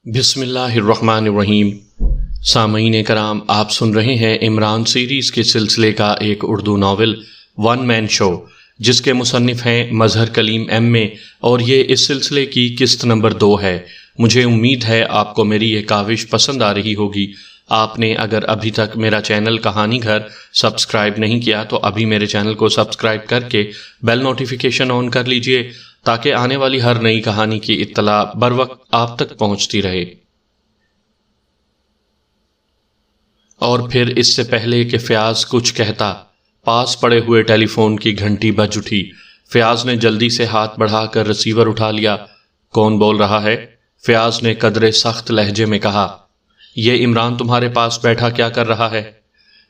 بسم اللہ الرحمن الرحیم۔ سامعین کرام، آپ سن رہے ہیں عمران سیریز کے سلسلے کا ایک اردو ناول ون مین شو، جس کے مصنف ہیں مظہر کلیم ایم اے، اور یہ اس سلسلے کی قسط نمبر 2 ہے۔ مجھے امید ہے آپ کو میری یہ کاوش پسند آ رہی ہوگی۔ آپ نے اگر ابھی تک میرا چینل کہانی گھر سبسکرائب نہیں کیا تو ابھی میرے چینل کو سبسکرائب کر کے بیل نوٹیفیکیشن آن کر لیجئے، تاکہ آنے والی ہر نئی کہانی کی اطلاع بر وقت آپ تک پہنچتی رہے۔ اور پھر اس سے پہلے کہ فیاض کچھ کہتا، پاس پڑے ہوئے ٹیلی فون کی گھنٹی بج اٹھی۔ فیاض نے جلدی سے ہاتھ بڑھا کر ریسیور اٹھا لیا۔ کون بول رہا ہے؟ فیاض نے قدرے سخت لہجے میں کہا۔ یہ عمران تمہارے پاس بیٹھا کیا کر رہا ہے؟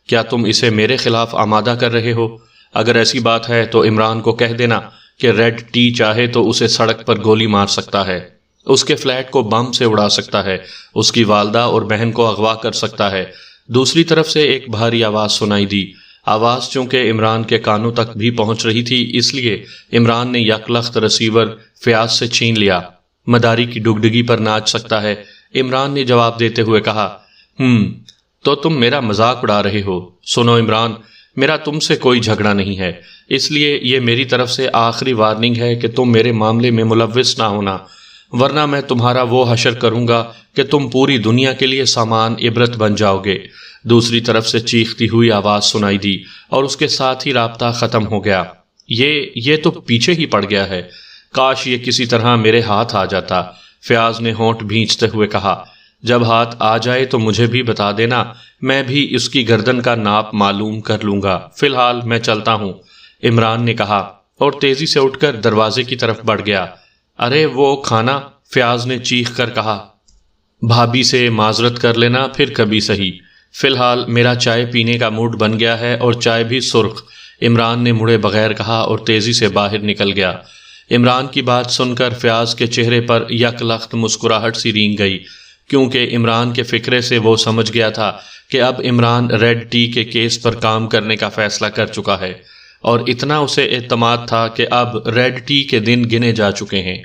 کیا تم اسے میرے خلاف آمادہ کر رہے ہو؟ اگر ایسی بات ہے تو عمران کو کہہ دینا کہ ریڈ ٹی چاہے تو اسے سڑک پر گولی مار سکتا ہے، اس کے فلیٹ کو بم سے اڑا سکتا ہے، اس کی والدہ اور بہن کو اغوا کر سکتا ہے۔ دوسری طرف سے ایک بھاری آواز سنائی دی۔ آواز چونکہ عمران کے کانوں تک بھی پہنچ رہی تھی، اس لیے عمران نے یکلخت ریسیور فیاض سے چھین لیا۔ مداری کی ڈگڈگی پر ناچ سکتا ہے، عمران نے جواب دیتے ہوئے کہا۔ تو تم میرا مذاق اڑا رہے ہو؟ سنو عمران، میرا تم سے کوئی جھگڑا نہیں ہے، اس لیے یہ میری طرف سے آخری وارننگ ہے کہ تم میرے معاملے میں ملوث نہ ہونا، ورنہ میں تمہارا وہ حشر کروں گا کہ تم پوری دنیا کے لیے سامان عبرت بن جاؤ گے۔ دوسری طرف سے چیختی ہوئی آواز سنائی دی اور اس کے ساتھ ہی رابطہ ختم ہو گیا۔ یہ تو پیچھے ہی پڑ گیا ہے، کاش یہ کسی طرح میرے ہاتھ آ جاتا، فیاض نے ہونٹ بھینچتے ہوئے کہا۔ جب ہاتھ آ جائے تو مجھے بھی بتا دینا، میں بھی اس کی گردن کا ناپ معلوم کر لوں گا۔ فی الحال میں چلتا ہوں، عمران نے کہا اور تیزی سے اٹھ کر دروازے کی طرف بڑھ گیا۔ ارے وہ کھانا، فیاض نے چیخ کر کہا۔ بھابھی سے معذرت کر لینا پھر کبھی سہی، فی الحال میرا چائے پینے کا موڈ بن گیا ہے اور چائے بھی سرخ، عمران نے مڑے بغیر کہا اور تیزی سے باہر نکل گیا۔ عمران کی بات سن کر فیاض کے چہرے پر یک لخت مسکراہٹ سی رینگ گئی، کیونکہ عمران کے فکرے سے وہ سمجھ گیا تھا کہ اب عمران ریڈ ٹی کے کیس پر کام کرنے کا فیصلہ کر چکا ہے، اور اتنا اسے اعتماد تھا کہ اب ریڈ ٹی کے دن گنے جا چکے ہیں۔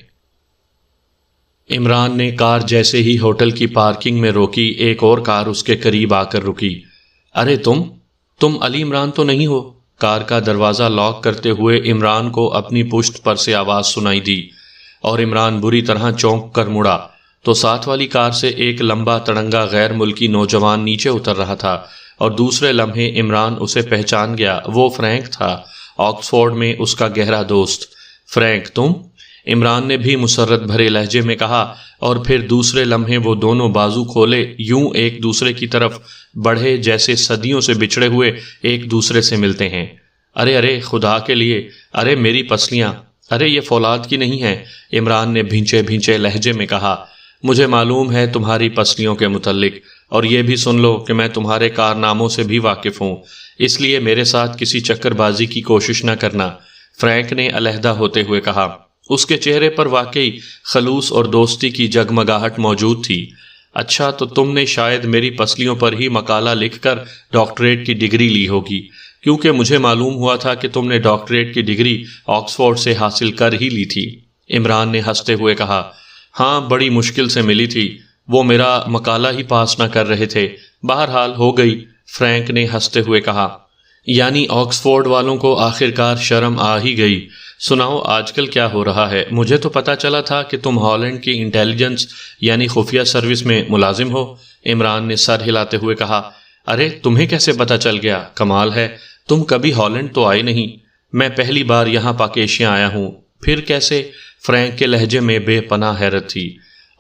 عمران نے کار جیسے ہی ہوٹل کی پارکنگ میں روکی، ایک اور کار اس کے قریب آ کر رکی۔ ارے تم علی عمران تو نہیں ہو؟ کار کا دروازہ لاک کرتے ہوئے عمران کو اپنی پشت پر سے آواز سنائی دی، اور عمران بری طرح چونک کر مڑا تو ساتھ والی کار سے ایک لمبا تڑنگا غیر ملکی نوجوان نیچے اتر رہا تھا، اور دوسرے لمحے عمران اسے پہچان گیا۔ وہ فرینک تھا، آکسفورڈ میں اس کا گہرا دوست۔ فرینک تم؟ عمران نے بھی مسرت بھرے لہجے میں کہا، اور پھر دوسرے لمحے وہ دونوں بازو کھولے یوں ایک دوسرے کی طرف بڑھے جیسے صدیوں سے بچھڑے ہوئے ایک دوسرے سے ملتے ہیں۔ ارے خدا کے لیے، ارے میری پسلیاں، ارے یہ فولاد کی نہیں ہے، عمران نے بھینچے بھینچے لہجے میں کہا۔ مجھے معلوم ہے تمہاری پسلیوں کے متعلق، اور یہ بھی سن لو کہ میں تمہارے کارناموں سے بھی واقف ہوں، اس لیے میرے ساتھ کسی چکر بازی کی کوشش نہ کرنا، فرینک نے علیحدہ ہوتے ہوئے کہا۔ اس کے چہرے پر واقعی خلوص اور دوستی کی جگمگاہٹ موجود تھی۔ اچھا، تو تم نے شاید میری پسلیوں پر ہی مقالہ لکھ کر ڈاکٹریٹ کی ڈگری لی ہوگی، کیونکہ مجھے معلوم ہوا تھا کہ تم نے ڈاکٹریٹ کی ڈگری آکسفورڈ سے حاصل کر ہی لی تھی، عمران نے ہنستے ہوئے کہا۔ ہاں، بڑی مشکل سے ملی تھی، وہ میرا مقالہ ہی پاس نہ کر رہے تھے، بہرحال ہو گئی، فرینک نے ہنستے ہوئے کہا۔ یعنی آکسفورڈ والوں کو آخرکار شرم آ ہی گئی۔ سناؤ آج کل کیا ہو رہا ہے؟ مجھے تو پتا چلا تھا کہ تم ہالینڈ کی انٹیلیجنس یعنی خفیہ سروس میں ملازم ہو، عمران نے سر ہلاتے ہوئے کہا۔ ارے تمہیں کیسے پتا چل گیا؟ کمال ہے، تم کبھی ہالینڈ تو آئے نہیں۔ میں پہلی بار یہاں پاکیشیاں آیا ہوں۔ پھر کیسے؟ فرینک کے لہجے میں بے پناہ حیرت تھی۔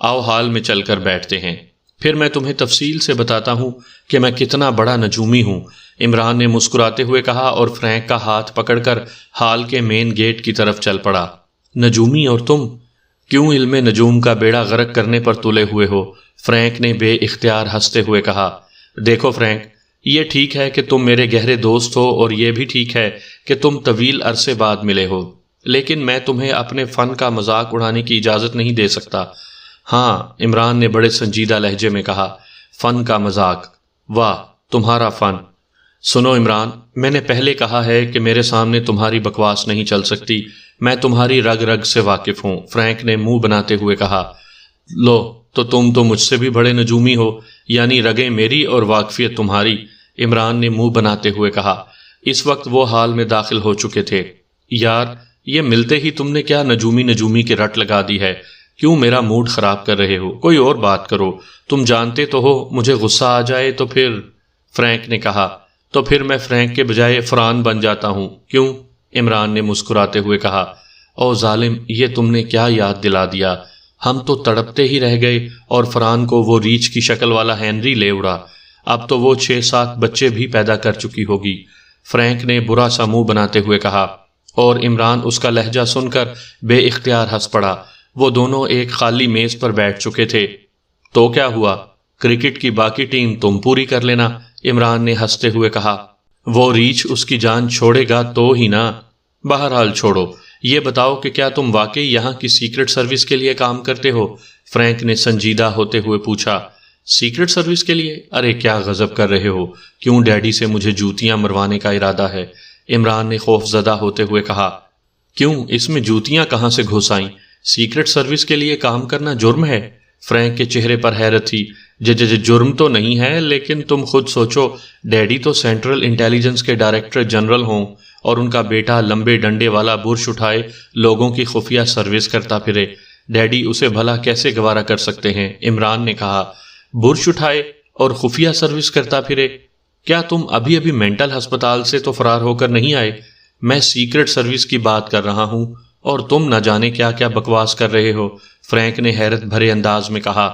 آؤ ہال میں چل کر بیٹھتے ہیں، پھر میں تمہیں تفصیل سے بتاتا ہوں کہ میں کتنا بڑا نجومی ہوں، عمران نے مسکراتے ہوئے کہا، اور فرینک کا ہاتھ پکڑ کر ہال کے مین گیٹ کی طرف چل پڑا۔ نجومی اور تم کیوں علم نجوم کا بیڑا غرق کرنے پر تلے ہوئے ہو؟ فرینک نے بے اختیار ہنستے ہوئے کہا۔ دیکھو فرینک، یہ ٹھیک ہے کہ تم میرے گہرے دوست ہو، اور یہ بھی ٹھیک ہے کہ تم طویل عرصے بعد ملے ہو، لیکن میں تمہیں اپنے فن کا مذاق اڑانے کی اجازت نہیں دے سکتا۔ ہاں، عمران نے بڑے سنجیدہ لہجے میں کہا۔ فن کا مذاق؟ واہ، تمہارا فن! سنو عمران، میں نے پہلے کہا ہے کہ میرے سامنے تمہاری بکواس نہیں چل سکتی، میں تمہاری رگ رگ سے واقف ہوں، فرینک نے منہ بناتے ہوئے کہا۔ لو، تو تم تو مجھ سے بھی بڑے نجومی ہو، یعنی رگیں میری اور واقفیت تمہاری، عمران نے منہ بناتے ہوئے کہا۔ اس وقت وہ حال میں داخل ہو چکے تھے۔ یار یہ ملتے ہی تم نے کیا نجومی نجومی کی رٹ لگا دی ہے؟ کیوں میرا موڈ خراب کر رہے ہو؟ کوئی اور بات کرو، تم جانتے تو ہو مجھے غصہ آ جائے تو پھر۔ فرینک نے کہا، تو پھر میں فرینک کے بجائے فران بن جاتا ہوں، کیوں؟ عمران نے مسکراتے ہوئے کہا۔ او ظالم، یہ تم نے کیا یاد دلا دیا؟ ہم تو تڑپتے ہی رہ گئے اور فران کو وہ ریچھ کی شکل والا ہینری لے اڑا۔ اب تو وہ 6-7 بچے بھی پیدا کر چکی ہوگی، فرینک نے برا سا منہ بناتے ہوئے کہا، اور عمران اس کا لہجہ سن کر بے اختیار ہنس پڑا۔ وہ دونوں ایک خالی میز پر بیٹھ چکے تھے۔ تو کیا ہوا؟ کرکٹ کی باقی ٹیم تم پوری کر لینا، عمران نے ہنستے ہوئے کہا۔ وہ ریچھ اس کی جان چھوڑے گا تو ہی نا۔ بہرحال چھوڑو، یہ بتاؤ کہ کیا تم واقعی یہاں کی سیکرٹ سروس کے لیے کام کرتے ہو؟ فرینک نے سنجیدہ ہوتے ہوئے پوچھا۔ سیکرٹ سروس کے لیے؟ ارے کیا غضب کر رہے ہو؟ کیوں ڈیڈی سے مجھے جوتیاں مروانے کا ارادہ ہے؟ عمران نے خوف زدہ ہوتے ہوئے کہا۔ کیوں، اس میں جوتیاں کہاں سے گھس آئیں؟ سیکرٹ سروس کے لیے کام کرنا جرم ہے؟ فرینک کے چہرے پر حیرت تھی۔ جرم تو نہیں ہے، لیکن تم خود سوچو، ڈیڈی تو سینٹرل انٹیلیجنس کے ڈائریکٹر جنرل ہوں اور ان کا بیٹا لمبے ڈنڈے والا برش اٹھائے لوگوں کی خفیہ سروس کرتا پھرے۔ ڈیڈی اسے بھلا کیسے گوارا کر سکتے ہیں؟ عمران نے کہا۔ برش اٹھائے اور خفیہ سروس کرتا پھرے؟ کیا تم ابھی مینٹل ہسپتال سے تو فرار ہو کر نہیں آئے؟ میں سیکرٹ سروس کی بات کر رہا ہوں اور تم نہ جانے کیا کیا بکواس کر رہے ہو، فرینک نے حیرت بھرے انداز میں کہا۔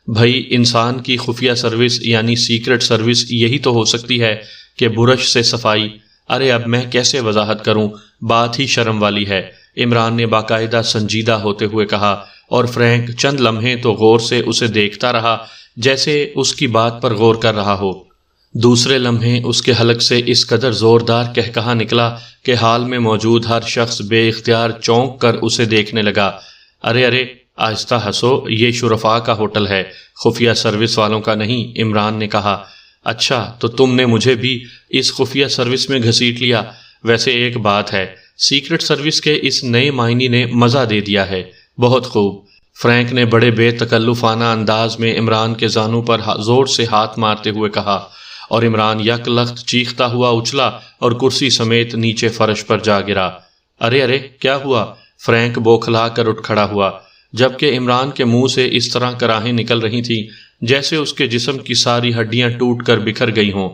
بھائی انسان کی خفیہ سروس یعنی سیکرٹ سروس یہی تو ہو سکتی ہے کہ برش سے صفائی۔ ارے اب میں کیسے وضاحت کروں، بات ہی شرم والی ہے، عمران نے باقاعدہ سنجیدہ ہوتے ہوئے کہا، اور فرینک چند لمحے تو غور سے اسے دیکھتا رہا جیسے اس کی بات پر غور کر رہا ہو۔ دوسرے لمحے اس کے حلق سے اس قدر زوردار قہقہا نکلا کہ حال میں موجود ہر شخص بے اختیار چونک کر اسے دیکھنے لگا۔ ارے آہستہ ہنسو، یہ شرفاء کا ہوٹل ہے، خفیہ سروس والوں کا نہیں، عمران نے کہا۔ اچھا تو تم نے مجھے بھی اس خفیہ سروس میں گھسیٹ لیا۔ ویسے ایک بات ہے، سیکرٹ سروس کے اس نئے معنی نے مزہ دے دیا ہے۔ بہت خوب، فرینک نے بڑے بے تکلفانہ انداز میں عمران کے زانوں پر زور سے ہاتھ مارتے ہوئے کہا، اور عمران یک لخت چیختا ہوا اچھلا اور کرسی سمیت نیچے فرش پر جا گرا۔ ارے کیا ہوا؟ فرینک بوکھلا کر اٹھ کھڑا ہوا، جبکہ عمران کے منہ سے اس طرح کراہیں نکل رہی تھیں جیسے اس کے جسم کی ساری ہڈیاں ٹوٹ کر بکھر گئی ہوں۔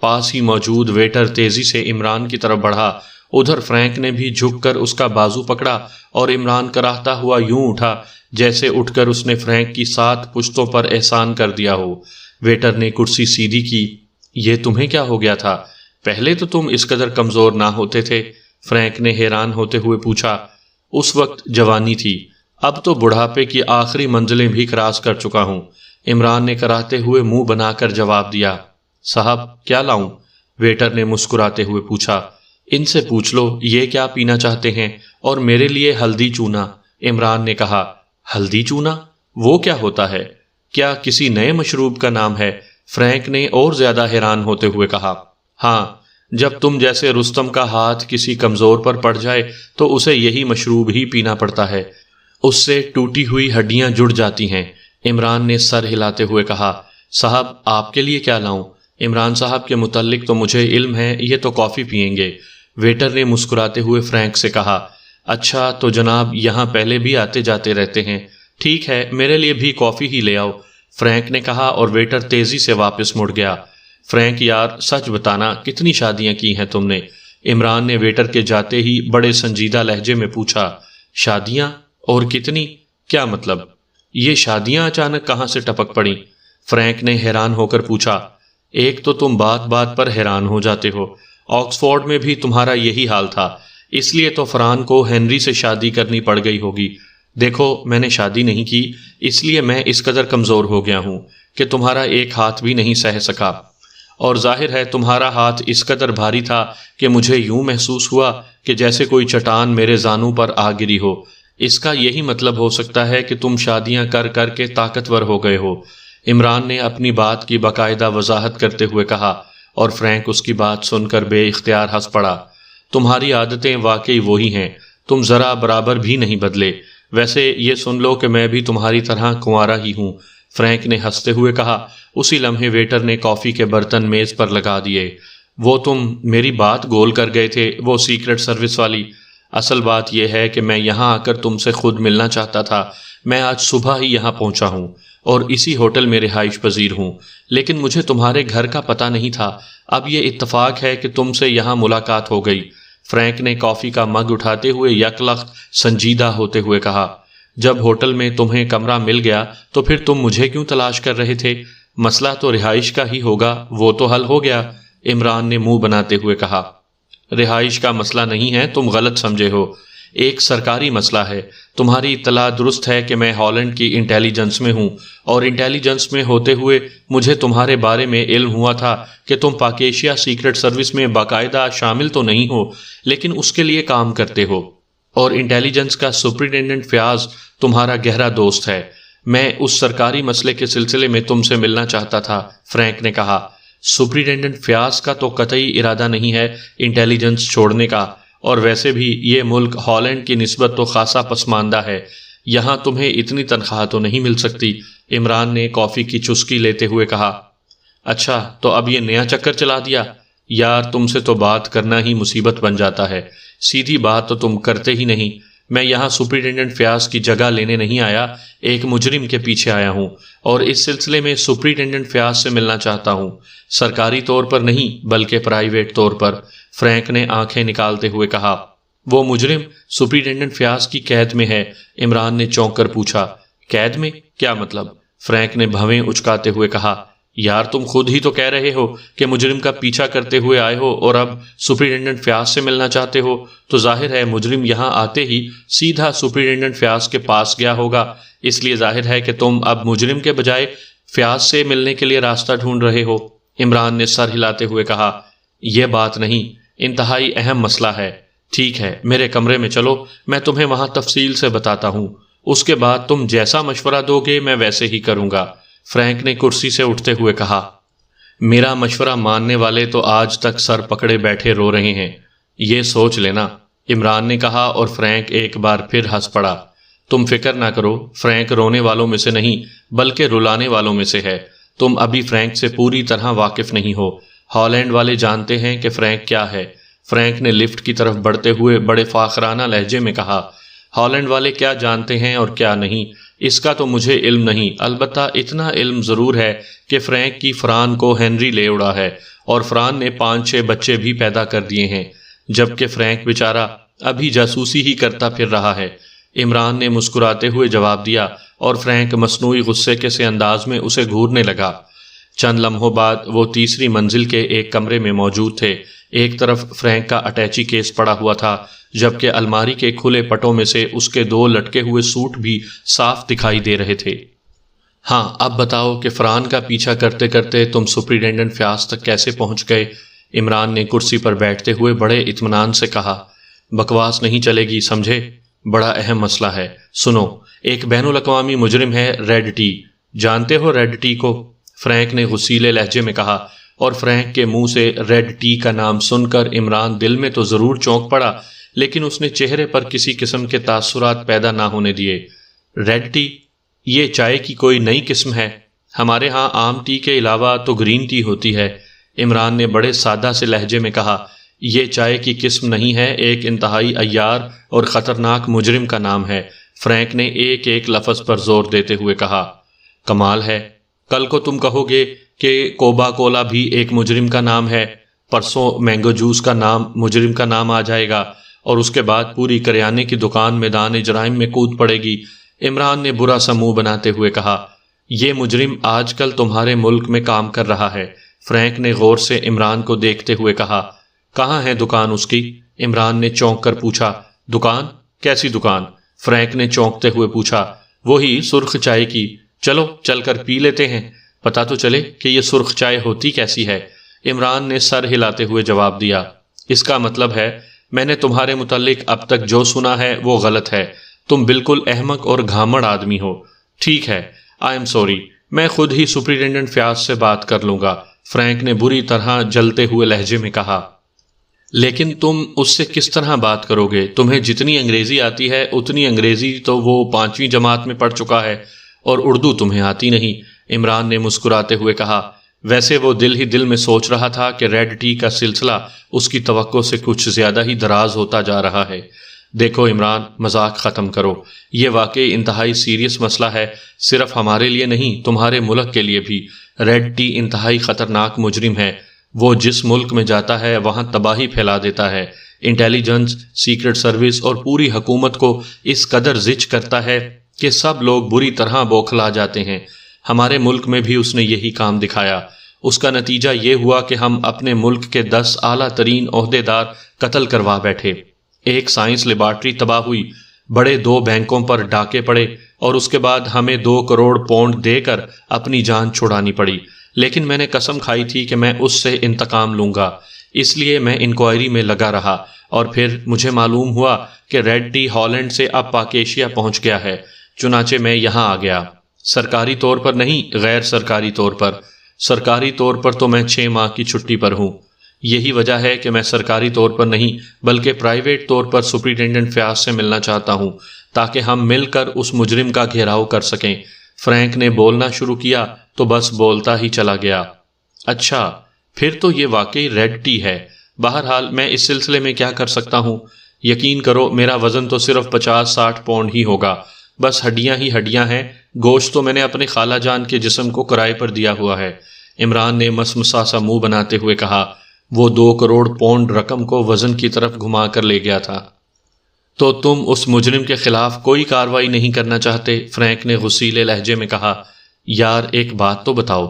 پاس ہی موجود ویٹر تیزی سے عمران کی طرف بڑھا، ادھر فرینک نے بھی جھک کر اس کا بازو پکڑا اور عمران کراہتا ہوا یوں اٹھا جیسے اٹھ کر اس نے فرینک کی 7 پشتوں پر احسان کر دیا ہو۔ ویٹر نے کرسی سیدھی کی۔ یہ تمہیں کیا ہو گیا تھا؟ پہلے تو تم اس قدر کمزور نہ ہوتے تھے، فرینک نے حیران ہوتے ہوئے پوچھا۔ اس وقت جوانی تھی، اب تو بڑھاپے کی آخری منزلیں بھی کراس کر چکا ہوں، عمران نے کراتے ہوئے منہ بنا کر جواب دیا۔ صاحب کیا لاؤں؟ ویٹر نے مسکراتے ہوئے پوچھا۔ ان سے پوچھ لو یہ کیا پینا چاہتے ہیں، اور میرے لیے ہلدی چونا، عمران نے کہا۔ ہلدی چونا؟ وہ کیا ہوتا ہے؟ کیا کسی نئے مشروب کا نام ہے؟ فرینک نے اور زیادہ حیران ہوتے ہوئے کہا۔ ہاں، جب تم جیسے رستم کا ہاتھ کسی کمزور پر پڑ جائے تو اسے یہی مشروب ہی پینا پڑتا ہے، اس سے ٹوٹی ہوئی ہڈیاں جڑ جاتی ہیں، عمران نے سر ہلاتے ہوئے کہا۔ صاحب آپ کے لیے کیا لاؤں؟ عمران صاحب کے متعلق تو مجھے علم ہے، یہ تو کافی پئیں گے، ویٹر نے مسکراتے ہوئے فرینک سے کہا۔ اچھا تو جناب یہاں پہلے بھی آتے جاتے رہتے ہیں، ٹھیک ہے میرے لیے بھی کافی ہی لے آؤ، فرینک نے کہا، اور ویٹر تیزی سے واپس مڑ گیا۔ فرینک یار سچ بتانا، کتنی شادیاں کی ہیں تم نے؟ عمران نے ویٹر کے جاتے ہی بڑے سنجیدہ لہجے میں پوچھا۔ شادیاں؟ اور کتنی؟ کیا مطلب؟ یہ شادیاں اچانک کہاں سے ٹپک پڑیں؟ فرینک نے حیران ہو کر پوچھا۔ ایک تو تم بات بات پر حیران ہو جاتے ہو، آکسفورڈ میں بھی تمہارا یہی حال تھا، اس لیے تو فران کو ہنری سے شادی کرنی پڑ گئی ہوگی۔ دیکھو میں نے شادی نہیں کی، اس لیے میں اس قدر کمزور ہو گیا ہوں کہ تمہارا ایک ہاتھ بھی نہیں سہ سکا، اور ظاہر ہے تمہارا ہاتھ اس قدر بھاری تھا کہ مجھے یوں محسوس ہوا کہ جیسے کوئی چٹان میرے زانوں پر آ گری ہو۔ اس کا یہی مطلب ہو سکتا ہے کہ تم شادیاں کر کر کے طاقتور ہو گئے ہو، عمران نے اپنی بات کی باقاعدہ وضاحت کرتے ہوئے کہا، اور فرینک اس کی بات سن کر بے اختیار ہنس پڑا۔ تمہاری عادتیں واقعی وہی ہیں، تم ذرا برابر بھی نہیں بدلے، ویسے یہ سن لو کہ میں بھی تمہاری طرح کنوارا ہی ہوں، فرینک نے ہنستے ہوئے کہا۔ اسی لمحے ویٹر نے کافی کے برتن میز پر لگا دیے۔ وہ تم میری بات گول کر گئے تھے، وہ سیکرٹ سروس والی۔ اصل بات یہ ہے کہ میں یہاں آ کر تم سے خود ملنا چاہتا تھا۔ میں آج صبح ہی یہاں پہنچا ہوں اور اسی ہوٹل میں رہائش پذیر ہوں، لیکن مجھے تمہارے گھر کا پتہ نہیں تھا۔ اب یہ اتفاق ہے کہ تم سے یہاں ملاقات ہو گئی۔ فرینک نے کافی کا مگ اٹھاتے ہوئے یک لخت سنجیدہ ہوتے ہوئے کہا۔ جب ہوٹل میں تمہیں کمرہ مل گیا تو پھر تم مجھے کیوں تلاش کر رہے تھے؟ مسئلہ تو رہائش کا ہی ہوگا، وہ تو حل ہو گیا، عمران نے منہ بناتے ہوئے کہا۔ رہائش کا مسئلہ نہیں ہے، تم غلط سمجھے ہو، ایک سرکاری مسئلہ ہے۔ تمہاری اطلاع درست ہے کہ میں ہالینڈ کی انٹیلیجنس میں ہوں، اور انٹیلیجنس میں ہوتے ہوئے مجھے تمہارے بارے میں علم ہوا تھا کہ تم پاک ایشیا سیکرٹ سروس میں باقاعدہ شامل تو نہیں ہو، لیکن اس کے لیے کام کرتے ہو، اور انٹیلیجنس کا سپرنٹینڈنٹ فیاض تمہارا گہرا دوست ہے۔ میں اس سرکاری مسئلے کے سلسلے میں تم سے ملنا چاہتا تھا، فرینک نے کہا۔ سپرنٹینڈنٹ فیاض کا تو قطعی ارادہ نہیں ہے انٹیلیجنس چھوڑنے کا، اور ویسے بھی یہ ملک ہالینڈ کی نسبت تو خاصا پسماندہ ہے، یہاں تمہیں اتنی تنخواہ تو نہیں مل سکتی، عمران نے کافی کی چسکی لیتے ہوئے کہا۔ اچھا، تو اب یہ نیا چکر چلا دیا؟ یار تم سے تو بات کرنا ہی مصیبت بن جاتا ہے، سیدھی بات تو تم کرتے ہی نہیں۔ میں یہاں سپرنٹینڈنٹ فیاض کی جگہ لینے نہیں آیا، ایک مجرم کے پیچھے آیا ہوں، اور اس سلسلے میں سپرنٹینڈنٹ فیاض سے ملنا چاہتا ہوں، سرکاری طور پر نہیں بلکہ پرائیویٹ طور پر، فرینک نے آنکھیں نکالتے ہوئے کہا۔ وہ مجرم سپرنٹینڈنٹ فیاض کی قید میں ہے، عمران نے چونک کر پوچھا۔ قید میں؟ کیا مطلب؟ فرینک نے بھویں اچکاتے ہوئے کہا۔ یار تم خود ہی تو کہہ رہے ہو کہ مجرم کا پیچھا کرتے ہوئے آئے ہو اور اب سپرنٹینڈنٹ فیاض سے ملنا چاہتے ہو، تو ظاہر ہے مجرم یہاں آتے ہی سیدھا سپرنٹینڈنٹ فیاض کے پاس گیا ہوگا، اس لیے ظاہر ہے کہ تم اب مجرم کے بجائے فیاض سے ملنے کے لیے راستہ ڈھونڈ رہے ہو، عمران نے سر ہلاتے ہوئے کہا۔ یہ بات نہیں، انتہائی اہم مسئلہ ہے۔ ٹھیک ہے، میرے کمرے میں چلو، میں تمہیں وہاں تفصیل سے بتاتا ہوں، اس کے بعد تم جیسا مشورہ دو گے میں ویسے ہی کروں گا، فرینک نے کرسی سے اٹھتے ہوئے کہا۔ میرا مشورہ ماننے والے تو آج تک سر پکڑے بیٹھے رو رہے ہیں، یہ سوچ لینا، عمران نے کہا، اور فرینک ایک بار پھر ہنس پڑا۔ تم فکر نہ کرو، فرینک رونے والوں میں سے نہیں بلکہ رلانے والوں میں سے ہے۔ تم ابھی فرینک سے پوری طرح واقف نہیں ہو، ہالینڈ والے جانتے ہیں کہ فرینک کیا ہے، فرینک نے لفٹ کی طرف بڑھتے ہوئے بڑے فاخرانہ لہجے میں کہا۔ ہالینڈ والے کیا جانتے ہیں اور کیا نہیں، اس کا تو مجھے علم نہیں، البتہ اتنا علم ضرور ہے کہ فرینک کی فران کو ہنری لے اڑا ہے، اور فران نے 5-6 بچے بھی پیدا کر دیے ہیں، جبکہ فرینک بیچارہ ابھی جاسوسی ہی کرتا پھر رہا ہے، عمران نے مسکراتے ہوئے جواب دیا، اور فرینک مصنوعی غصے کے سے انداز میں اسے گھورنے لگا۔ چند لمحوں بعد وہ تیسری منزل کے ایک کمرے میں موجود تھے۔ ایک طرف فرینک کا اٹیچی کیس پڑا ہوا تھا، جبکہ الماری کے کھلے پٹوں میں سے اس کے 2 لٹکے ہوئے سوٹ بھی صاف دکھائی دے رہے تھے۔ ہاں، اب بتاؤ کہ فران کا پیچھا کرتے کرتے تم سپرنٹینڈنٹ فیاض تک کیسے پہنچ گئے، عمران نے کرسی پر بیٹھتے ہوئے بڑے اطمینان سے کہا۔ بکواس نہیں چلے گی، سمجھے؟ بڑا اہم مسئلہ ہے، سنو۔ ایک بین الاقوامی مجرم ہے، ریڈ ٹی، جانتے ہو ریڈ ٹی کو؟ فرینک نے غصیلے لہجے میں کہا، اور فرینک کے منہ سے ریڈ ٹی کا نام سن کر عمران دل میں تو ضرور چونک پڑا، لیکن اس نے چہرے پر کسی قسم کے تاثرات پیدا نہ ہونے دیے۔ Red tea? یہ چائے کی کوئی نئی قسم ہے؟ ہمارے ہاں عام ٹی کے علاوہ تو گرین ٹی ہوتی ہے، عمران نے بڑے سادہ سے لہجے میں کہا۔ یہ چائے کی قسم نہیں ہے، ایک انتہائی عیار اور خطرناک مجرم کا نام ہے، فرینک نے ایک ایک لفظ پر زور دیتے ہوئے کہا۔ کمال ہے، کل کو تم کہو گے کہ کوبا کولا بھی ایک مجرم کا نام ہے، پرسوں مینگو جوس کا نام مجرم کا نام آ جائے گا، اور اس کے بعد پوری کریانے کی دکان میدان جرائم میں کود پڑے گی، عمران نے برا سا منہ بناتے ہوئے کہا۔ یہ مجرم آج کل تمہارے ملک میں کام کر رہا ہے، فرینک نے غور سے عمران کو دیکھتے ہوئے کہا۔ کہاں ہے دکان اس کی؟ عمران نے چونک کر پوچھا۔ دکان؟ کیسی دکان؟ فرینک نے چونکتے ہوئے پوچھا۔ وہی سرخ چائے کی، چلو چل کر پی لیتے ہیں، پتہ تو چلے کہ یہ سرخ چائے ہوتی کیسی ہے، عمران نے سر ہلاتے ہوئے جواب دیا۔ اس کا مطلب ہے میں نے تمہارے متعلق اب تک جو سنا ہے وہ غلط ہے، تم بالکل احمق اور گھامڑ آدمی ہو۔ ٹھیک ہے، آئی ایم سوری، میں خود ہی سپرنٹینڈنٹ فیاض سے بات کر لوں گا، فرینک نے بری طرح جلتے ہوئے لہجے میں کہا۔ لیکن تم اس سے کس طرح بات کرو گے؟ تمہیں جتنی انگریزی آتی ہے اتنی انگریزی تو وہ 5ویں جماعت میں پڑھ چکا ہے، اور اردو تمہیں آتی نہیں۔ عمران نے مسکراتے ہوئے کہا، ویسے وہ دل ہی دل میں سوچ رہا تھا کہ ریڈ ٹی کا سلسلہ اس کی توقع سے کچھ زیادہ ہی دراز ہوتا جا رہا ہے۔ دیکھو عمران، مذاق ختم کرو، یہ واقعی انتہائی سیریس مسئلہ ہے، صرف ہمارے لیے نہیں تمہارے ملک کے لیے بھی۔ ریڈ ٹی انتہائی خطرناک مجرم ہے، وہ جس ملک میں جاتا ہے وہاں تباہی پھیلا دیتا ہے، انٹیلیجنس، سیکرٹ سروس اور پوری حکومت کو اس قدر زچ کرتا ہے کہ سب لوگ بری طرح بوکھلا جاتے ہیں۔ ہمارے ملک میں بھی اس نے یہی کام دکھایا۔ اس کا نتیجہ یہ ہوا کہ ہم اپنے ملک کے 10 اعلیٰ ترین عہدیدار قتل کروا بیٹھے، ایک سائنس لیبارٹری تباہ ہوئی، بڑے 2 بینکوں پر ڈاکے پڑے، اور اس کے بعد ہمیں 2 کروڑ پاؤنڈ دے کر اپنی جان چھڑانی پڑی۔ لیکن میں نے قسم کھائی تھی کہ میں اس سے انتقام لوں گا، اس لیے میں انکوائری میں لگا رہا، اور پھر مجھے معلوم ہوا کہ ریڈ ٹی ہالینڈ سے اب پاکیشیا پہنچ گیا ہے، چنانچہ میں یہاں آ گیا، سرکاری طور پر نہیں، غیر سرکاری طور پر۔ سرکاری طور پر تو میں 6 ماہ کی چھٹی پر ہوں، یہی وجہ ہے کہ میں سرکاری طور پر نہیں بلکہ پرائیویٹ طور پر سپرنٹینڈنٹ فیاض سے ملنا چاہتا ہوں، تاکہ ہم مل کر اس مجرم کا گھیراؤ کر سکیں۔ فرینک نے بولنا شروع کیا تو بس بولتا ہی چلا گیا۔ اچھا، پھر تو یہ واقعی ریڈ ٹی ہے۔ بہرحال میں اس سلسلے میں کیا کر سکتا ہوں؟ یقین کرو میرا وزن تو صرف 50-60 پاؤنڈ ہی ہوگا، بس ہڈیاں ہی ہڈیاں ہیں، گوشت تو میں نے اپنے خالہ جان کے جسم کو کرائے پر دیا ہوا ہے۔ عمران نے مسمسا سا منہ بناتے ہوئے کہا، وہ 2 کروڑ پاؤنڈ رقم کو وزن کی طرف گھما کر لے گیا تھا۔ تو تم اس مجرم کے خلاف کوئی کارروائی نہیں کرنا چاہتے؟ فرینک نے غصیلے لہجے میں کہا۔ یار ایک بات تو بتاؤ،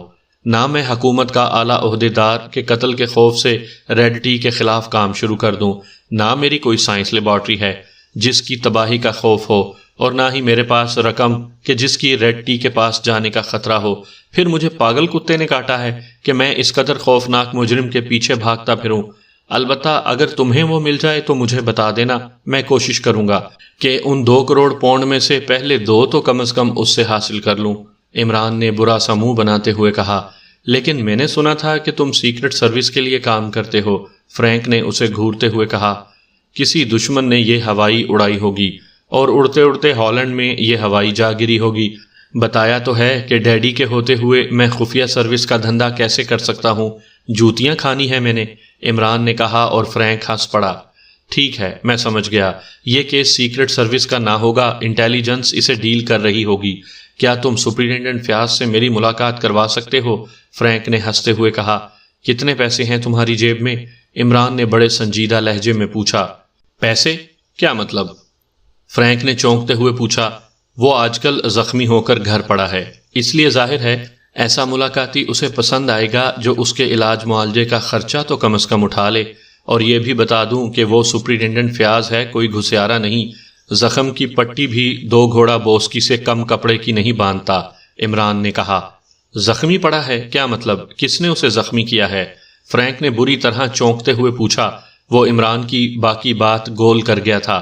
نہ میں حکومت کا اعلیٰ عہدیدار کے قتل کے خوف سے ریڈ ٹی کے خلاف کام شروع کر دوں، نہ میری کوئی سائنس لیبارٹری ہے جس کی تباہی کا خوف ہو، اور نہ ہی میرے پاس رقم کہ جس کی ریڈ ٹی کے پاس جانے کا خطرہ ہو۔ پھر مجھے پاگل کتے نے کاٹا ہے کہ میں اس قدر خوفناک مجرم کے پیچھے بھاگتا پھروں۔ البتہ اگر تمہیں وہ مل جائے تو مجھے بتا دینا، میں کوشش کروں گا کہ ان 2 کروڑ پاؤنڈ میں سے پہلے 2 تو کم از کم اس سے حاصل کر لوں۔ عمران نے برا سا منہ بناتے ہوئے کہا، لیکن میں نے سنا تھا کہ تم سیکرٹ سروس کے لیے کام کرتے ہو۔ فرینک نے اسے گھورتے ہوئے کہا، کسی دشمن نے یہ ہوائی اڑائی ہوگی، اور اڑتے اڑتے ہالینڈ میں یہ ہوائی جا گری ہوگی۔ بتایا تو ہے کہ ڈیڈی کے ہوتے ہوئے میں خفیہ سروس کا دھندا کیسے کر سکتا ہوں، جوتیاں کھانی ہے میں نے، عمران نے کہا، اور فرینک ہنس پڑا۔ ٹھیک ہے، میں سمجھ گیا، یہ کیس سیکرٹ سروس کا نہ ہوگا، انٹیلیجنس اسے ڈیل کر رہی ہوگی۔ کیا تم سپرنٹینڈنٹ فیاض سے میری ملاقات کروا سکتے ہو؟ فرینک نے ہنستے ہوئے کہا۔ کتنے پیسے ہیں تمہاری جیب میں؟ عمران نے بڑے سنجیدہ لہجے میں پوچھا۔ پیسے؟ کیا مطلب؟ فرینک نے چونکتے ہوئے پوچھا۔ وہ آج کل زخمی ہو کر گھر پڑا ہے، اس لیے ظاہر ہے ایسا ملاقاتی اسے پسند آئے گا جو اس کے علاج معالجے کا خرچہ تو کم از کم اٹھا لے۔ اور یہ بھی بتا دوں کہ وہ سپرنٹینڈنٹ فیاض ہے، کوئی گھسیارا نہیں، زخم کی پٹی بھی 2 گھوڑا بوسکی سے کم کپڑے کی نہیں باندھتا، عمران نے کہا۔ زخمی پڑا ہے؟ کیا مطلب؟ کس نے اسے زخمی کیا ہے؟ فرینک نے بری طرح چونکتے ہوئے پوچھا۔ وہ عمران کی باقی بات گول کر گیا تھا،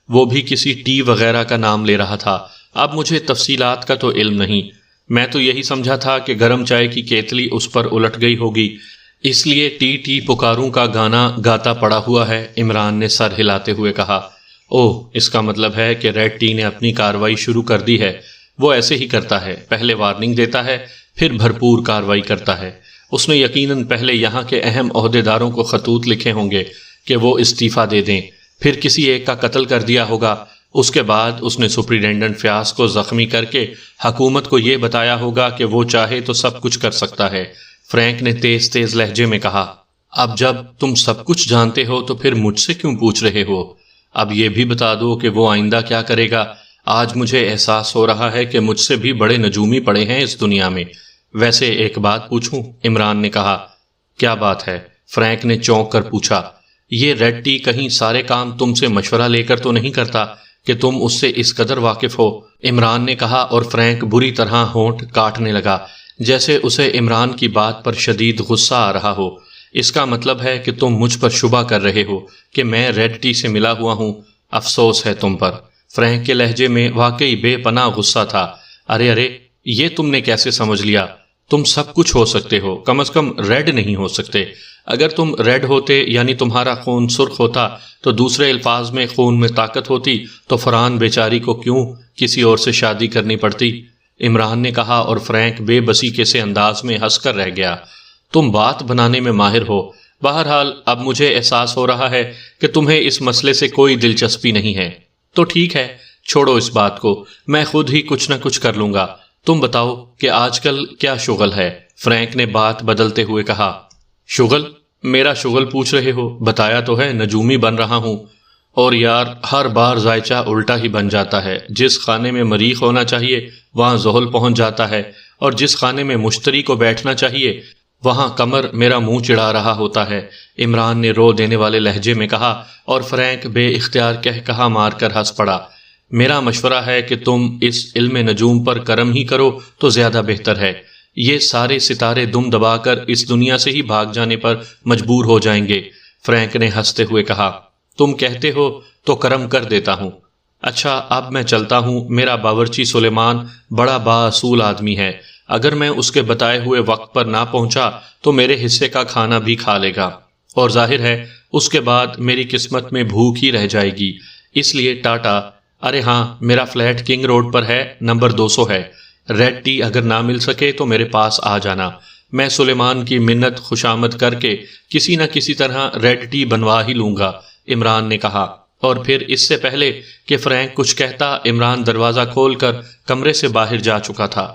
وہ بھی کسی ٹی وغیرہ کا نام لے رہا تھا۔ اب مجھے تفصیلات کا تو علم نہیں، میں تو یہی سمجھا تھا کہ گرم چائے کی کیتلی اس پر الٹ گئی ہوگی، اس لیے ٹی ٹی پکاروں کا گانا گاتا پڑا ہوا ہے، عمران نے سر ہلاتے ہوئے کہا۔ اوہ، اس کا مطلب ہے کہ ریڈ ٹی نے اپنی کارروائی شروع کر دی ہے۔ وہ ایسے ہی کرتا ہے، پہلے وارننگ دیتا ہے، پھر بھرپور کارروائی کرتا ہے۔ اس نے یقیناً پہلے یہاں کے اہم عہدیداروں کو خطوط لکھے ہوں گے کہ وہ استعفیٰ دے دیں، پھر کسی ایک کا قتل کر دیا ہوگا، اس کے بعد اس نے سپرنٹینڈنٹ فیاض کو زخمی کر کے حکومت کو یہ بتایا ہوگا کہ وہ چاہے تو سب کچھ کر سکتا ہے، فرینک نے تیز تیز لہجے میں کہا۔ اب جب تم سب کچھ جانتے ہو تو پھر مجھ سے کیوں پوچھ رہے ہو؟ اب یہ بھی بتا دو کہ وہ آئندہ کیا کرے گا۔ آج مجھے احساس ہو رہا ہے کہ مجھ سے بھی بڑے نجومی پڑے ہیں اس دنیا میں۔ ویسے ایک بات پوچھوں؟ عمران نے کہا۔ کیا بات ہے؟ فرینک نے چونک کر پوچھا۔ یہ ریڈ ٹی کہیں سارے کام تم سے مشورہ لے کر تو نہیں کرتا کہ تم اس سے اس قدر واقف ہو؟ عمران نے کہا، اور فرینک بری طرح ہونٹ کاٹنے لگا، جیسے اسے عمران کی بات پر شدید غصہ آ رہا ہو۔ اس کا مطلب ہے کہ تم مجھ پر شبہ کر رہے ہو کہ میں ریڈ ٹی سے ملا ہوا ہوں؟ افسوس ہے تم پر۔ فرینک کے لہجے میں واقعی بے پناہ غصہ تھا۔ ارے ارے، یہ تم نے کیسے سمجھ لیا؟ تم سب کچھ ہو سکتے ہو، کم از کم ریڈ نہیں ہو سکتے۔ اگر تم ریڈ ہوتے یعنی تمہارا خون سرخ ہوتا تو دوسرے الفاظ میں خون میں طاقت ہوتی تو فرحان بیچاری کو کیوں کسی اور سے شادی کرنی پڑتی؟ عمران نے کہا، اور فرینک بے بسی کے سے انداز میں ہنس کر رہ گیا۔ تم بات بنانے میں ماہر ہو، بہرحال اب مجھے احساس ہو رہا ہے کہ تمہیں اس مسئلے سے کوئی دلچسپی نہیں ہے۔ تو ٹھیک ہے، چھوڑو اس بات کو، میں خود ہی کچھ نہ کچھ کر لوں گا۔ تم بتاؤ کہ آج کل کیا شغل ہے؟ فرینک نے بات بدلتے ہوئے کہا۔ شغل؟ میرا شغل پوچھ رہے ہو؟ بتایا تو ہے، نجومی بن رہا ہوں۔ اور یار ہر بار ذائچہ الٹا ہی بن جاتا ہے، جس خانے میں مریخ ہونا چاہیے وہاں زحل پہنچ جاتا ہے، اور جس خانے میں مشتری کو بیٹھنا چاہیے وہاں قمر میرا منہ چڑھا رہا ہوتا ہے، عمران نے رو دینے والے لہجے میں کہا، اور فرینک بے اختیار کہا مار کر ہنس پڑا۔ میرا مشورہ ہے کہ تم اس علم نجوم پر کرم ہی کرو تو زیادہ بہتر ہے۔ یہ سارے ستارے دم دبا کر اس دنیا سے ہی بھاگ جانے پر مجبور ہو جائیں گے۔ فرینک نے ہنستے ہوئے کہا، تم کہتے ہو تو کرم کر دیتا ہوں۔ اچھا اب میں چلتا ہوں، میرا باورچی سلیمان بڑا بااصول آدمی ہے، اگر میں اس کے بتائے ہوئے وقت پر نہ پہنچا تو میرے حصے کا کھانا بھی کھا لے گا، اور ظاہر ہے اس کے بعد میری قسمت میں بھوک ہی رہ جائے گی، اس لیے ٹاٹا۔ ارے ہاں، میرا فلیٹ کنگ روڈ پر ہے، نمبر 200 ہے۔ ریڈ ٹی اگر نہ مل سکے تو میرے پاس آ جانا، میں سلیمان کی منت خوشامد کر کے کسی نہ کسی طرح ریڈ ٹی بنوا ہی لوں گا، عمران نے کہا۔ اور پھر اس سے پہلے کہ فرینک کچھ کہتا، عمران دروازہ کھول کر کمرے سے باہر جا چکا تھا۔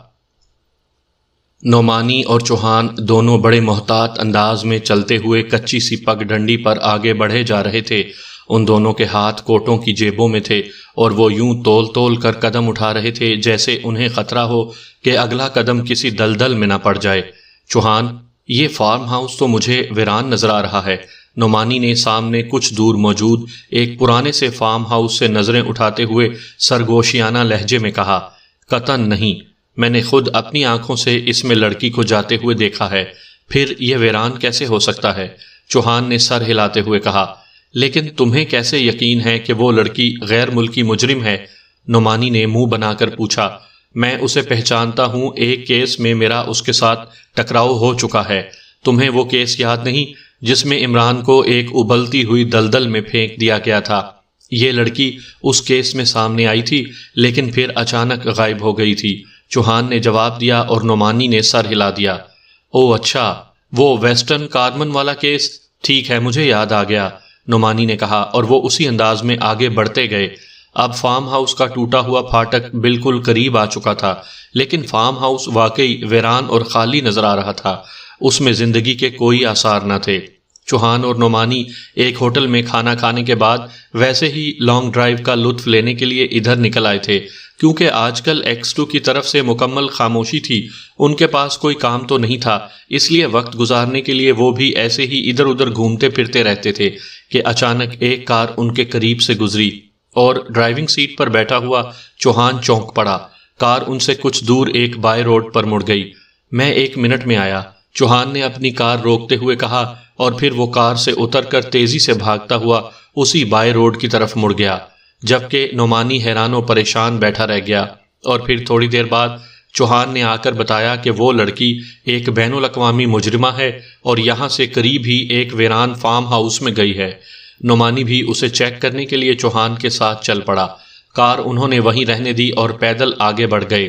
نعمانی اور چوہان دونوں بڑے محتاط انداز میں چلتے ہوئے کچی سی پگ ڈنڈی پر آگے بڑھے جا رہے تھے۔ ان دونوں کے ہاتھ کوٹوں کی جیبوں میں تھے اور وہ یوں تول تول کر قدم اٹھا رہے تھے جیسے انہیں خطرہ ہو کہ اگلا قدم کسی دلدل میں نہ پڑ جائے۔ چوہان، یہ فارم ہاؤس تو مجھے ویران نظر آ رہا ہے، نعمانی نے سامنے کچھ دور موجود ایک پرانے سے فارم ہاؤس سے نظریں اٹھاتے ہوئے سرگوشیانہ لہجے میں کہا۔ قطعاً نہیں، میں نے خود اپنی آنکھوں سے اس میں لڑکی کو جاتے ہوئے دیکھا ہے، پھر یہ ویران کیسے ہو سکتا ہے؟ چوہان نے سر ہلاتے ہوئے کہا۔ لیکن تمہیں کیسے یقین ہے کہ وہ لڑکی غیر ملکی مجرم ہے؟ نعمانی نے منہ بنا کر پوچھا۔ میں اسے پہچانتا ہوں، ایک کیس میں میرا اس کے ساتھ ٹکراؤ ہو چکا ہے۔ تمہیں وہ کیس یاد نہیں جس میں عمران کو ایک ابلتی ہوئی دلدل میں پھینک دیا گیا تھا؟ یہ لڑکی اس کیس میں سامنے آئی تھی لیکن پھر اچانک غائب ہو گئی تھی، چوہان نے جواب دیا، اور نعمانی نے سر ہلا دیا۔ او اچھا، وہ ویسٹرن کارمن والا کیس، ٹھیک ہے مجھے یاد آ گیا، نعمانی نے کہا، اور وہ اسی انداز میں آگے بڑھتے گئے۔ اب فارم ہاؤس کا ٹوٹا ہوا پھاٹک بالکل قریب آ چکا تھا، لیکن فارم ہاؤس واقعی ویران اور خالی نظر آ رہا تھا، اس میں زندگی کے کوئی آثار نہ تھے۔ چوہان اور نعمانی ایک ہوٹل میں کھانا کھانے کے بعد ویسے ہی لانگ ڈرائیو کا لطف لینے کے لیے ادھر نکل آئے تھے، کیونکہ آج کل ایکس2 کی طرف سے مکمل خاموشی تھی، ان کے پاس کوئی کام تو نہیں تھا، اس لیے وقت گزارنے کے لیے وہ بھی ایسے ہی ادھر ادھر گھومتے پھرتے رہتے تھے کہ اچانک ایک کار ان کے قریب سے گزری اور ڈرائیونگ سیٹ پر بیٹھا ہوا چوہان چونک پڑا۔ کار ان سے کچھ دور ایک بائیں روڈ پر مڑ گئی۔ میں 1 منٹ میں آیا، چوہان نے اپنی کار روکتے ہوئے کہا، اور پھر وہ کار سے اتر کر تیزی سے بھاگتا ہوا اسی بائیں روڈ کی طرف مڑ گیا، جبکہ نعمانی حیران و پریشان بیٹھا رہ گیا۔ اور پھر تھوڑی دیر بعد چوہان نے آ کر بتایا کہ وہ لڑکی ایک بین الاقوامی مجرمہ ہے اور یہاں سے قریب ہی ایک ویران فارم ہاؤس میں گئی ہے۔ نعمانی بھی اسے چیک کرنے کے لیے چوہان کے ساتھ چل پڑا۔ کار انہوں نے وہیں رہنے دی اور پیدل آگے بڑھ گئے۔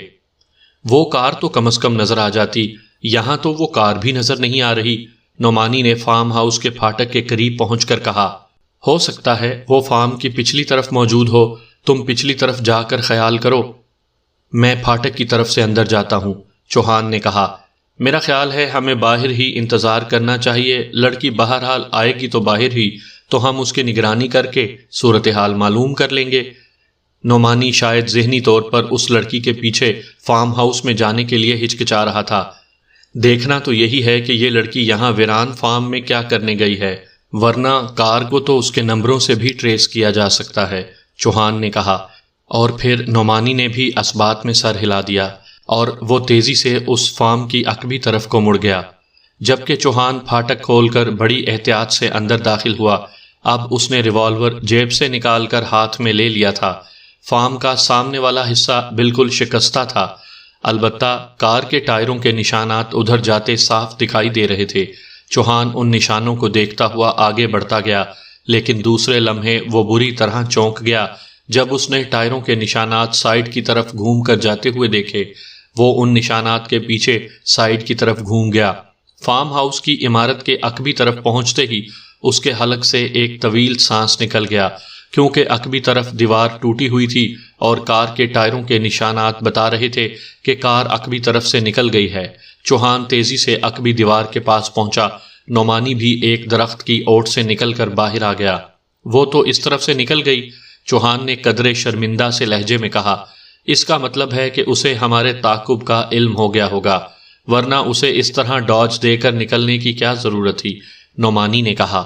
وہ کار تو کم از کم نظر آ جاتی، یہاں تو وہ کار بھی نظر نہیں آ رہی، نعمانی نے فارم ہاؤس کے پھاٹک کے قریب پہنچ کر کہا۔ ہو سکتا ہے وہ فارم کی پچھلی طرف موجود ہو، تم پچھلی طرف جا کر خیال کرو۔ میں پھاٹک کی طرف سے اندر جاتا ہوں، چوہان نے کہا۔ میرا خیال ہے ہمیں باہر ہی انتظار کرنا چاہیے، لڑکی بہرحال آئے گی تو باہر ہی، تو ہم اس کی نگرانی کر کے صورتحال معلوم کر لیں گے۔ نعمانی شاید ذہنی طور پر اس لڑکی کے پیچھے فارم ہاؤس میں جانے کے لیے ہچکچا رہا تھا۔ دیکھنا تو یہی ہے کہ یہ لڑکی یہاں ویران فارم میں کیا کرنے گئی ہے، ورنہ کار کو تو اس کے نمبروں سے بھی ٹریس کیا جا سکتا ہے، چوہان نے کہا۔ اور پھر نعمانی نے بھی اس بات میں سر ہلا دیا اور وہ تیزی سے اس فارم کی عقبی طرف کو مڑ گیا، جبکہ چوہان پھاٹک کھول کر بڑی احتیاط سے اندر داخل ہوا۔ اب اس نے ریوالور جیب سے نکال کر ہاتھ میں لے لیا تھا۔ فارم کا سامنے والا حصہ بالکل شکستہ تھا، البتہ کار کے ٹائروں کے نشانات ادھر جاتے صاف دکھائی دے رہے تھے۔ چوہان ان نشانوں کو دیکھتا ہوا آگے بڑھتا گیا، لیکن دوسرے لمحے وہ بری طرح چونک گیا جب اس نے ٹائروں کے نشانات سائیڈ کی طرف گھوم کر جاتے ہوئے دیکھے۔ وہ ان نشانات کے پیچھے سائیڈ کی طرف گھوم گیا۔ فارم ہاؤس کی عمارت کے عقبی طرف پہنچتے ہی اس کے حلق سے ایک طویل سانس نکل گیا، کیونکہ عقبی طرف دیوار ٹوٹی ہوئی تھی اور کار کے ٹائروں کے نشانات بتا رہے تھے کہ کار عقبی طرف سے نکل گئی ہے۔ چوہان تیزی سے عقبی دیوار کے پاس پہنچا۔ نعمانی بھی ایک درخت کی اوٹ سے نکل کر باہر آ گیا۔ وہ تو اس طرف سے نکل گئی، چوہان نے قدرے شرمندہ سے لہجے میں کہا۔ اس کا مطلب ہے کہ اسے ہمارے تعاقب کا علم ہو گیا ہوگا، ورنہ اسے اس طرح ڈاج دے کر نکلنے کی کیا ضرورت تھی، نعمانی نے کہا۔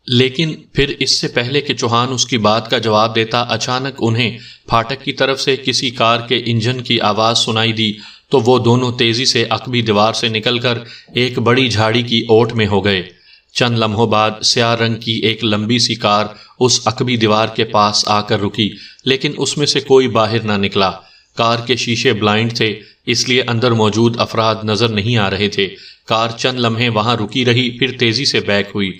لیکن پھر اس سے پہلے کہ چوہان اس کی بات کا جواب دیتا، اچانک انہیں پھاٹک کی طرف سے کسی کار کے انجن کی آواز سنائی دی تو وہ دونوں تیزی سے عقبی دیوار سے نکل کر ایک بڑی جھاڑی کی اوٹ میں ہو گئے۔ چند لمحوں بعد سیاہ رنگ کی ایک لمبی سی کار اس عقبی دیوار کے پاس آ کر رکی، لیکن اس میں سے کوئی باہر نہ نکلا۔ کار کے شیشے بلائنڈ تھے، اس لیے اندر موجود افراد نظر نہیں آ رہے تھے۔ کار چند لمحے وہاں رکی رہی، پھر تیزی سے بیک ہوئی۔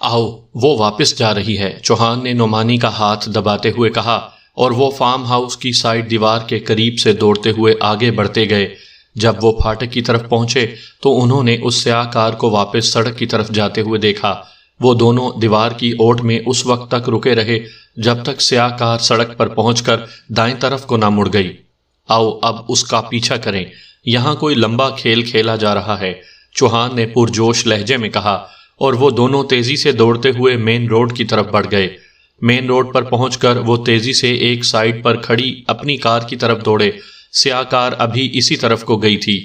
آؤ، وہ واپس جا رہی ہے، چوہان نے نعمانی کا ہاتھ دباتے ہوئے کہا، اور وہ فارم ہاؤس کی سائیڈ دیوار کے قریب سے دوڑتے ہوئے آگے بڑھتے گئے۔ جب وہ پھاٹک کی طرف پہنچے تو انہوں نے اس سیاہ کار کو واپس سڑک کی طرف جاتے ہوئے دیکھا۔ وہ دونوں دیوار کی اوٹ میں اس وقت تک رکے رہے جب تک سیاہ کار سڑک پر پہنچ کر دائیں طرف کو نہ مڑ گئی۔ آؤ اب اس کا پیچھا کریں، یہاں کوئی لمبا کھیل کھیلا جا رہا ہے، چوہان نے پرجوش لہجے میں کہا، اور وہ دونوں تیزی سے دوڑتے ہوئے مین روڈ کی طرف بڑھ گئے۔ مین روڈ پر پہنچ کر وہ تیزی سے ایک سائیڈ پر کھڑی اپنی کار کی طرف دوڑے۔ سیاہ کار ابھی اسی طرف کو گئی تھی،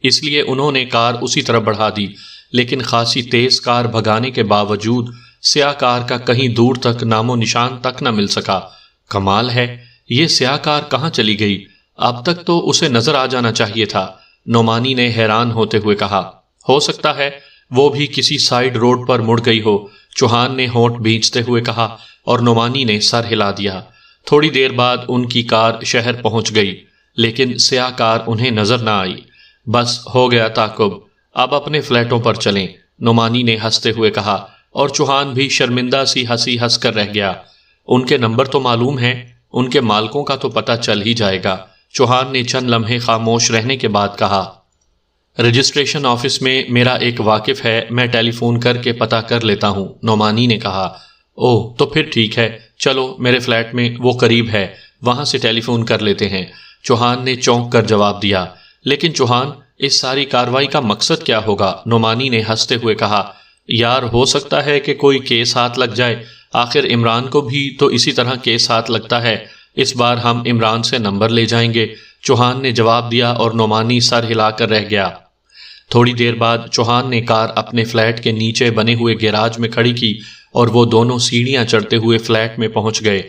اس لیے انہوں نے کار اسی طرف بڑھا دی، لیکن خاصی تیز کار بھگانے کے باوجود سیاہ کار کا کہیں دور تک نام و نشان تک نہ مل سکا۔ کمال ہے، یہ سیاہ کار کہاں چلی گئی؟ اب تک تو اسے نظر آ جانا چاہیے تھا، نعمانی نے حیران ہوتے ہوئے کہا۔ ہو سکتا ہے وہ بھی کسی سائیڈ روڈ پر مڑ گئی ہو، چوہان نے ہونٹ بھینچتے ہوئے کہا، اور نعمانی نے سر ہلا دیا۔ تھوڑی دیر بعد ان کی کار شہر پہنچ گئی، لیکن سیاہ کار انہیں نظر نہ آئی۔ بس ہو گیا تعاقب، اب اپنے فلیٹوں پر چلیں، نعمانی نے ہنستے ہوئے کہا، اور چوہان بھی شرمندہ سی ہنسی ہنس کر رہ گیا۔ ان کے نمبر تو معلوم ہیں، ان کے مالکوں کا تو پتہ چل ہی جائے گا، چوہان نے چند لمحے خاموش رہنے کے بعد کہا۔ رجسٹریشن آفس میں میرا ایک واقف ہے، میں ٹیلی فون کر کے پتہ کر لیتا ہوں، نعمانی نے کہا۔ اوہ تو پھر ٹھیک ہے، چلو میرے فلیٹ میں وہ قریب ہے، وہاں سے ٹیلی فون کر لیتے ہیں، چوہان نے چونک کر جواب دیا۔ لیکن چوہان، اس ساری کارروائی کا مقصد کیا ہوگا؟ نعمانی نے ہنستے ہوئے کہا۔ یار ہو سکتا ہے کہ کوئی کیس ہاتھ لگ جائے، آخر عمران کو بھی تو اسی طرح کیس ہاتھ لگتا ہے، اس بار ہم عمران سے نمبر لے جائیں گے، چوہان نے جواب دیا، اور نعمانی سر ہلا کر رہ گیا۔ تھوڑی دیر بعد چوہان نے کار اپنے فلیٹ کے نیچے بنے ہوئے گیراج میں کھڑی کی اور وہ دونوں سیڑھیاں چڑھتے ہوئے فلیٹ میں پہنچ گئے۔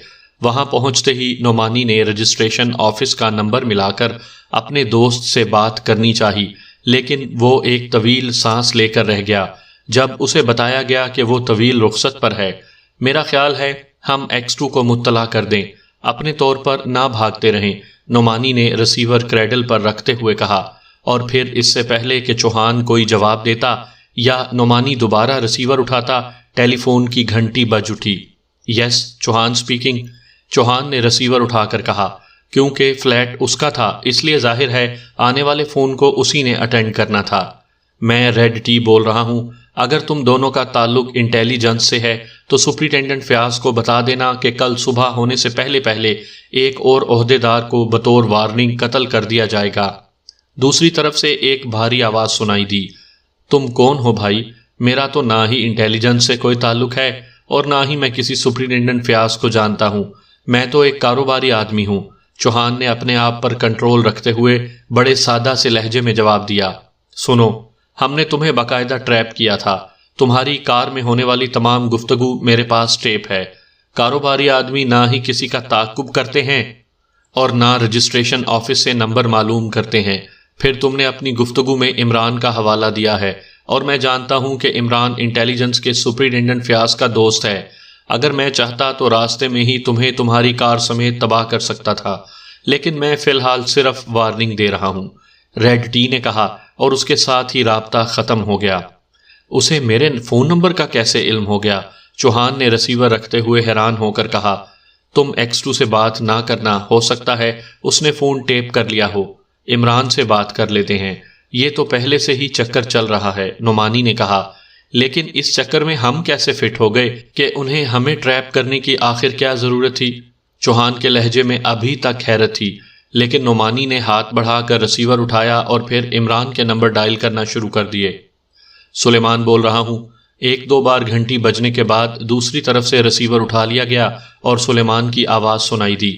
وہاں پہنچتے ہی نعمانی نے رجسٹریشن آفس کا نمبر ملا کر اپنے دوست سے بات کرنی چاہی، لیکن وہ ایک طویل سانس لے کر رہ گیا جب اسے بتایا گیا کہ وہ طویل رخصت پر ہے۔ میرا خیال ہے ہم X2 کو مطلع کر دیں، اپنے طور پر نہ بھاگتے رہیں، نعمانی نے ریسیور کریڈل پر رکھتے ہوئے کہا، اور پھر اس سے پہلے کہ چوہان کوئی جواب دیتا یا نعمانی دوبارہ ریسیور اٹھاتا، ٹیلی فون کی گھنٹی بج اٹھی۔ یس، چوہان اسپیکنگ، چوہان نے ریسیور اٹھا کر کہا۔ کیونکہ فلیٹ اس کا تھا اس لیے ظاہر ہے آنے والے فون کو اسی نے اٹینڈ کرنا تھا۔ میں ریڈ ٹی بول رہا ہوں، اگر تم دونوں کا تعلق انٹیلیجنس سے ہے تو سپرنٹینڈنٹ فیاض کو بتا دینا کہ کل صبح ہونے سے پہلے ایک اور عہدیدار کو بطور وارننگ قتل کر دیا جائے گا۔ دوسری طرف سے ایک بھاری آواز سنائی دی، تم کون ہو بھائی؟ میرا تو نہ ہی انٹیلیجنس سے کوئی تعلق ہے اور نہ ہی میں کسی سپرنٹینڈنٹ فیاض کو جانتا ہوں، میں تو ایک کاروباری آدمی ہوں، چوہان نے اپنے آپ پر کنٹرول رکھتے ہوئے بڑے سادہ سے لہجے میں جواب دیا۔ سنو، ہم نے تمہیں باقاعدہ ٹریپ کیا تھا، تمہاری کار میں ہونے والی تمام گفتگو میرے پاس ٹیپ ہے۔ کاروباری آدمی نہ ہی کسی کا تعاقب کرتے ہیں اور نہ رجسٹریشن آفس سے نمبر معلوم کرتے ہیں۔ پھر تم نے اپنی گفتگو میں عمران کا حوالہ دیا ہے، اور میں جانتا ہوں کہ عمران انٹیلیجنس کے سپرنٹینڈنٹ فیاض کا دوست ہے۔ اگر میں چاہتا تو راستے میں ہی تمہیں تمہاری کار سمیت تباہ کر سکتا تھا، لیکن میں فی الحال صرف وارننگ دے رہا ہوں، ریڈ ٹی نے کہا، اور اس کے ساتھ ہی رابطہ ختم ہو گیا۔ اسے میرے فون نمبر کا کیسے علم ہو گیا؟ چوہان نے رسیور رکھتے ہوئے حیران ہو کر کہا۔ تم X2 سے بات نہ کرنا، ہو سکتا ہے اس نے فون ٹیپ کر لیا ہو۔ عمران سے بات کر لیتے ہیں، یہ تو پہلے سے ہی چکر چل رہا ہے، نعمانی نے کہا۔ لیکن اس چکر میں ہم کیسے فٹ ہو گئے کہ انہیں ہمیں ٹریپ کرنے کی آخر کیا ضرورت تھی؟ چوہان کے لہجے میں ابھی تک حیرت تھی، لیکن نعمانی نے ہاتھ بڑھا کر رسیور اٹھایا اور پھر عمران کے نمبر ڈائل کرنا شروع کر دیے۔ سلیمان بول رہا ہوں۔ 1-2 بار گھنٹی بجنے کے بعد دوسری طرف سے رسیور اٹھا لیا گیا اور سلیمان کی آواز سنائی دی۔